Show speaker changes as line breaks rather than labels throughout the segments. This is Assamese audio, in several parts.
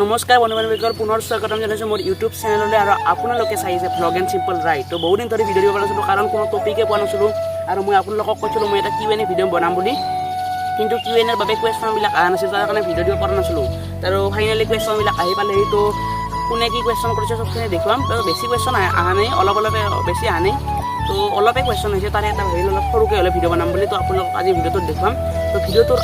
নমস্কাৰ বন্ধু-বান্ধৱীসকল, পুনৰ স্বাগতম জনাইছোঁ মোৰ ইউটিউব চেনেললৈ। আৰু আপোনালোকে চাইছে ভ্লগ এণ্ড চিম্পল ৰাইড। তো বহুত দিন ধৰি ভিডিঅ' দিব পৰা নাছিলোঁ, কাৰণ কোনো টপিকে পোৱা নাছিলোঁ। আৰু মই আপোনালোকক কৈছিলোঁ মই এটা Q&A ভিডিঅ' বনাম বুলি, কিন্তু Q&Aৰ বাবে কুৱেশ্যনবিলাক অহা নাছিল, তাৰ কাৰণে ভিডিঅ' দিব পৰা নাছিলোঁ। আৰু ফাইনেলি কুৱেশ্যনবিলাক আহি পালেহি। তো কোনে কি কুৱেশ্যন কৰিছে চবখিনি দেখুৱাম। তো বেছি কুৱেশ্যন অহা নাই, অলপ বেছি অহা নাই। তো অলপে কুৱেশ্যন হৈছে, তাৰে এটা ভাবিলোঁ অলপ সৰুকৈ হ'লে ভিডিঅ' বনাম বুলি। তো আপোনালোকক আজি ভিডিঅ'টোত দেখুৱাম। তো ভিডিঅ'টোৰ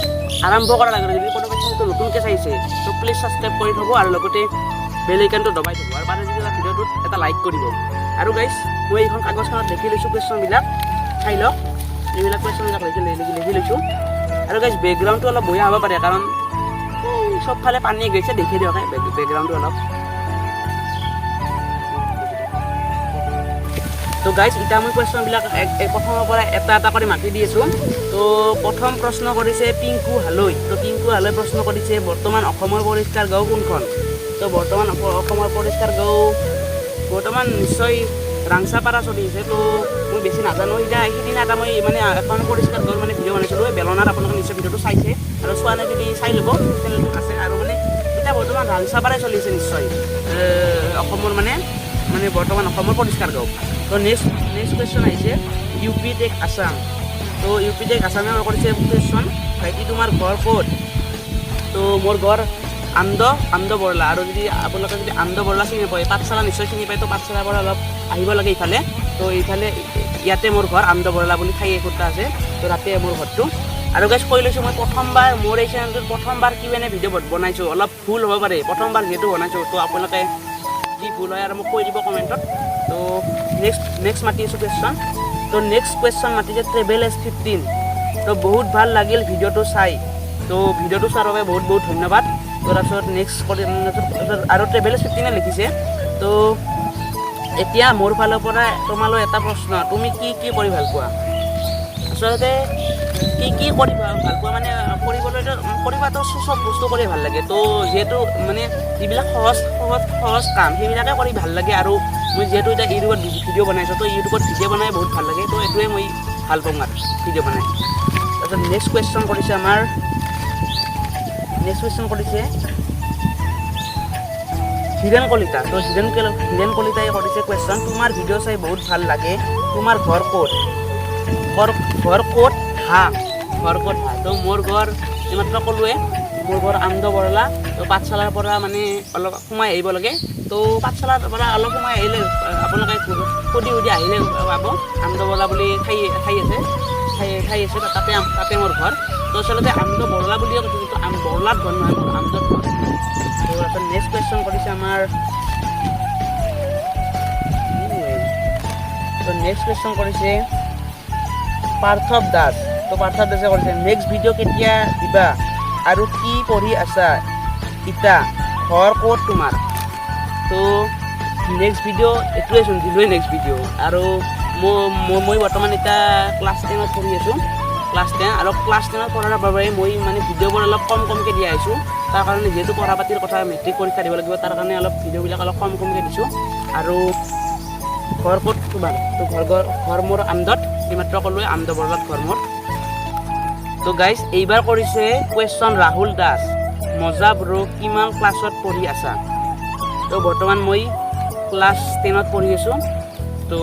আৰম্ভ কৰাৰ আগতে যদি কোনো কুৱেশ্যনটো নতুনকৈ চাইছে তো প্লিজ ছাবস্ক্ৰাইব কৰি থ'ব, আৰু লগতে বেল আইকনটো দবাই থ'ব, আৰু পাৰে যদি ভিডিঅ'টোত এটা লাইক কৰিব। আৰু গাইজ, মই এইখন কাগজখনত লিখি লৈছোঁ কুৱেশ্যনবিলাক, চাই লওক। এইবিলাক কুৱেশ্যনবিলাক লিখি লৈছোঁ। আৰু গাইজ, বেকগ্ৰাউণ্ডটো অলপ বেয়া হ'ব পাৰে, কাৰণ চবফালে পানী গৈছে, দেখি দিয়ক বেকগ্ৰাউণ্ডটো অলপ। তো গাইজ, এতিয়া মই কুৱেশ্যনবিলাক প্ৰথমৰ পৰা এটা এটা কৰি মাতি দি আছোঁ। তো প্ৰথম প্ৰশ্ন কৰিছে পিংকু হালৈ। তো পিংকু হালৈ প্ৰশ্ন কৰিছে বৰ্তমান অসমৰ পৰিষ্কাৰ গাঁও কোনখন? তো বৰ্তমান অসমৰ পৰিষ্কাৰ গাঁও বৰ্তমান নিশ্চয় ৰাংচাপাৰা চলি আছে। তো মই বেছি নাজানো। সিদিনা এটা মই মানে এখন পৰিষ্কাৰ গাঁৱৰ মানে ভিডিঅ' বনাইছিলোঁ বেলনাত, আপোনালোকে নিশ্চয় ভিডিঅ'টো চাইছে, আৰু চোৱা নাই যদি চাই ল'ব, চেনেলটোত আছে। আৰু মানে এতিয়া বৰ্তমান ৰাংচাপাৰাই চলি আছে নিশ্চয় অসমৰ মানে বৰ্তমান অসমৰ পৰিষ্কাৰ গাঁও। তো নেক্সট কুৱেশ্যন আহিছে ইউ পি টেক আছাম। তো ইউ পি টেক আছামে কৰিছে কুৱেশ্যন, ভাইটি তোমাৰ ঘৰ ক'ত? তো মোৰ ঘৰ আমদ বৰলা। আৰু যদি আপোনালোকে যদি আমদ বৰলা চিনি পায়, পাঠশালা নিশ্চয় চিনি পায়। তো পাঠশালাৰ পৰা অলপ আহিব লাগে ইফালে। তো এইফালে ইয়াতে মোৰ ঘৰ আমদ বৰলা বুলি ঠাই এখুটা আছে। তো তাতে মোৰ ঘৰটো। আৰু গাইজ, কৈ লৈছোঁ মই প্ৰথমবাৰ মোৰ এই চেনেলটোত প্ৰথমবাৰ Q&A ভিডিঅ' বনাইছোঁ। অলপ ভুল হ'ব পাৰে, প্ৰথমবাৰ যিহেতু বনাইছোঁ। তো আপোনালোকে যি ভুল হয় আৰু মোক কৈ দিব কমেণ্টত। তো নেক্সট মাতি আছোঁ কুৱেশ্যন। তো নেক্সট কুৱেশ্যন মাতিছে ট্ৰেভেল S15। তো বহুত ভাল লাগিল ভিডিঅ'টো চাই। তো ভিডিঅ'টো চোৱাৰ বাবে বহুত বহুত ধন্যবাদ। তো তাৰপিছত নেক্সট আৰু ট্ৰেভেল S15 লিখিছে। তো এতিয়া মোৰ ফালৰ পৰা তোমালৈ এটা প্ৰশ্ন, তুমি কি কি কৰি ভাল পোৱা? আচলতে কি কৰি ভাল পোৱা মানে কৰিবতো চব বস্তু কৰি ভাল লাগে। তো যিহেতু মানে যিবিলাক সহজ কাম সেইবিলাকে কৰি ভাল লাগে। আৰু মই যিহেতু এতিয়া ইউটিউবত ভিডিঅ' বনাইছোঁ, তো ইউটিউবত ভিডিঅ' বনাই বহুত ভাল লাগে। তো এইটোৱে মই ভাল পাওঁ আৰু ভিডিঅ' বনাই। তাৰপিছত নেক্সট কুৱেশ্যন কৰিছে হিৰেণ কলিতা। তো হিৰেণ কলিতাই কৰিছে কুৱেশ্যন, তোমাৰ ভিডিঅ' চাই বহুত ভাল লাগে, তোমাৰ ঘৰ ক'ত? ঘৰ ক'ত হা? তো মোৰ ঘৰ এইমাত্ৰ ক'লোৱে, মোৰ ঘৰ আমদ বৰলা। তো পাঠশালাৰ পৰা মানে অলপ সোমাই আহিব লাগে। তো পাঠশালাৰ পৰা অলপ সোমাই আহিলে আপোনালোকে সুধি আহিলে পাব, আমদ বৰলা বুলি ঠাই আছে। তাতে মোৰ ঘৰ। তো আচলতে আমদ বৰলা বুলিয়ে কৈছোঁ, কিন্তু বৰলাত ঘৰ নহয়, মোৰ আমদত ঘৰ। তো তাৰপিছত নেক্সট কুৱেশ্যন কৰিছে পাৰ্থৱ দাস। তো পাৰ্থৱ দাসে কৰিছে নেক্সট ভিডিঅ' কেতিয়া দিবা আৰু কি পঢ়ি আছা ইতা? ঘৰ ক'ত তোমাৰ? তো নেক্সট ভিডিঅ' এইটোৱে দিলোৱে নেক্সট ভিডিঅ'। আৰু মই বৰ্তমান এতিয়া ক্লাছ 10ত পঢ়ি আছোঁ, ক্লাছ 10। আৰু ক্লাছ 10ত পঢ়াৰ বাবে মই মানে ভিডিঅ'বোৰ অলপ কমকৈ দিয়া আহিছোঁ। তাৰ কাৰণে যিহেতু পঢ়া পাতিৰ কথা, মেট্ৰিক পৰীক্ষা দিব লাগিব, তাৰ কাৰণে অলপ ভিডিঅ'বিলাক অলপ কমকৈ দিছোঁ। আৰু ঘৰ ক'ত তোমাৰ? তো ঘৰ মোৰ আমদত, এইমাত্ৰ ক'লোৱে আমদ বৰলাত ঘৰ মোৰ। তো গাইজ, এইবাৰ কৰিছে কুৱেশ্যন ৰাহুল দাস, মজা ব্ৰ, কিমান ক্লাছত পঢ়ি আছা? তো বৰ্তমান মই ক্লাছ 10ত পঢ়ি আছোঁ। তো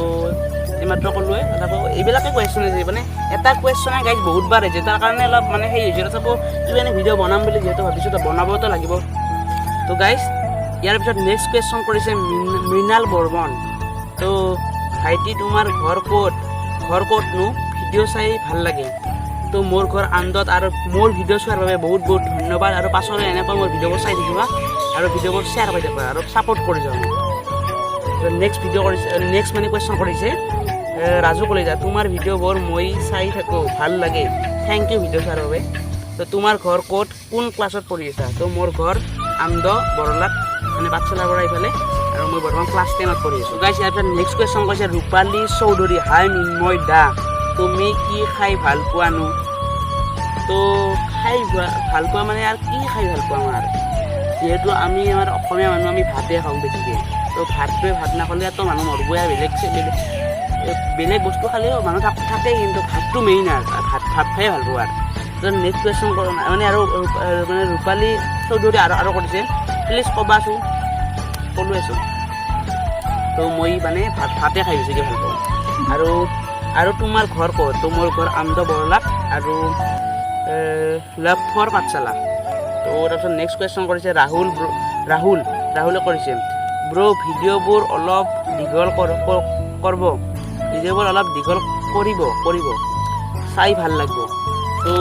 এইমাত্ৰ ক'লোৱে। তথাপিও এইবিলাকে কুৱেশ্যন আছে, মানে এটা কুৱেশ্যনে গাইজ বহুতবাৰ আহিছে, তাৰ কাৰণে অলপ মানে সেই হৈছে। তথাপিও Q&A ভিডিঅ' বনাম বুলি যিহেতু ভাবিছোঁ, তো বনাবতো লাগিব। তো গাইজ, ইয়াৰ পিছত নেক্সট কুৱেশ্যন কৰিছে মৃণাল বৰ্মন। তো ভাইটি তোমাৰ ঘৰ ক'তনো? ভিডিঅ' চাই ভাল লাগে। তো মোৰ ঘৰ আমদত। আৰু মোৰ ভিডিঅ' চোৱাৰ বাবে বহুত বহুত ধন্যবাদ। আৰু পাছলৈ এনেকৈ মোৰ ভিডিঅ'বোৰ চাই থাকিবা, আৰু ভিডিঅ'বোৰ শ্বেয়াৰ কৰি থাকিবা, আৰু ছাপোৰ্ট কৰি যাবা। নেক্সট কুৱেশ্যন কৰিছে ৰাজু কলিতা। তোমাৰ ভিডিঅ'বোৰ মই চাই থাকোঁ, ভাল লাগে, থেংক ইউ ভিডিঅ' চোৱাৰ বাবে। তো তোমাৰ ঘৰ ক'ত, কোন ক্লাছত পঢ়ি আছা? তো মোৰ ঘৰ আমদ বৰলাত, মানে পাঠশালাৰ পৰা এইফালে। আৰু মই বৰ্তমান ক্লাছ 10ত পঢ়ি আছোঁ। গাইজ, ইয়াৰ পিছত নেক্সট কুৱেশ্যন কৰিছে ৰূপালী চৌধুৰী। হাই মিন্ময় দা, তুমি কি খাই ভাল পোৱানো? তো খাই ভাল পোৱা মানে আৰু কি খাই ভাল পোৱা আমাৰ, যিহেতু আমাৰ অসমীয়া মানুহ, আমি ভাতে খাওঁ বেছিকৈ। তো ভাত নাখালে তো মানুহ মৰিবই। বেলেগ বস্তু খালেও মানুহ থাকে, কিন্তু ভাতটো মেইন আৰু ভাত খাই ভাল পোৱা। তো নেক্সট কুৱেশ্যন মানে আৰু ৰূপালী চৌধুৰী আৰু কৰিছে প্লিজ ক'বাচোন ক'লোৱেচোন তো মই মানে ভাতে খাই বেছিকৈ ভাল পাওঁ আৰু তোমাৰ ঘৰ ক'ত তো মোৰ ঘৰ আমদ বৰলাত আৰু লক্ষৰ পাঠশালা তো তাৰপিছত নেক্সট কুৱেশ্যন কৰিছে ৰাহুলে কৰিছে ব্ৰ ভিডিঅ'বোৰ অলপ দীঘল কৰিব ভিডিঅ'বোৰ অলপ দীঘল কৰিব চাই ভাল লাগিব তো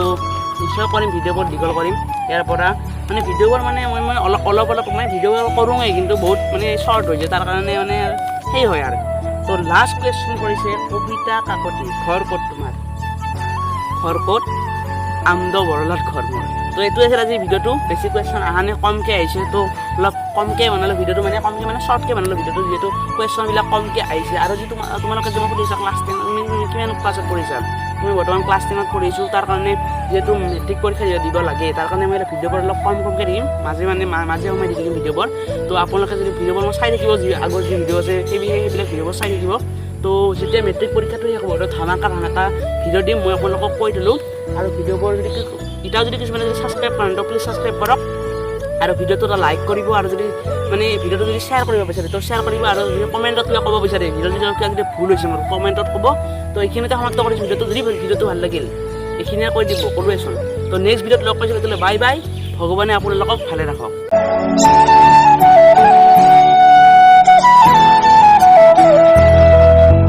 নিশ্চয় কৰিম ভিডিঅ'বোৰ দীঘল কৰিম ইয়াৰ পৰা মানে ভিডিঅ'বোৰ মানে মই অলপ মানে ভিডিঅ'বোৰ কৰোঁৱেই কিন্তু বহুত মানে শ্বৰ্ট হৈ যায় তাৰ কাৰণে মানে সেই হয় আৰু তো লাষ্ট কুৱেশ্যন কৰিছে কবিতা কাকতি ঘৰ ক'ত তোমাৰ ঘৰ ক'ত আমদ বৰলাত ঘৰ মোৰ তো এইটোৱে আছিল আজি ভিডিঅ'টো বেছি কুৱেশ্যন অহা নাই কমকৈ আহিছে তো অলপ কমকৈ বনালোঁ ভিডিঅ'টো মানে কমকৈ মানে শ্বৰ্টকৈ বনালোঁ ভিডিঅ'টো যিহেতু কুৱেশ্যনবিলাক কমকৈ আহিছে আৰু যি তোমালোকে যে মই সুধিছা ক্লাছ 10 তুমি কিমান ক্লাছত পঢ়িছা মই বৰ্তমান ক্লাছ 10ত পঢ়িছোঁ তাৰ কাৰণে যিহেতু মেট্ৰিক পৰীক্ষা দিব লাগে তাৰ কাৰণে মই ভিডিঅ'বোৰ অলপ কমকৈ দিম মাজে সময়ে দি থাকিম ভিডিঅ'বোৰ তো আপোনালোকে যদি ভিডিঅ'বোৰ মই চাই থাকিব যি আগৰ যি ভিডিঅ' আছে সেইবিলাক ভিডিঅ'বোৰ চাই থাকিব তো যেতিয়া মেট্ৰিক পৰীক্ষাটো শেষ হ'ব ধামাকা ভিডিঅ' দিম মই আপোনালোকক কৈ দিলোঁ আৰু ভিডিঅ'বোৰ যদি এতিয়াও যদি কিছুমানে যদি ছাবস্ক্ৰাইব কৰে তো প্লিজ ছাবস্ক্ৰাইব কৰক আৰু ভিডিঅ'টো এটা লাইক কৰিব আৰু যদি মানে ভিডিঅ'টো যদি শ্বেয়াৰ কৰিব বিচাৰে তো শ্বেয়াৰ কৰিব আৰু যদি কমেণ্টত কিবা ক'ব বিচাৰে ভিডিঅ'টো যদি ভুল হৈছে মোৰ কমেণ্টত ক'ব তো এইখিনিতে সমাপ্ত কৰিছোঁ ভিডিঅ'টো ভাল লাগিল এইখিনিয়ে কৈ দিব ক'লোৱেচোন তো নেক্সট ভিডিঅ'ত লগ পাইছোঁ তেতিয়াহ'লে বাই বাই ভগৱানে আপোনালোকক ভালে ৰাখক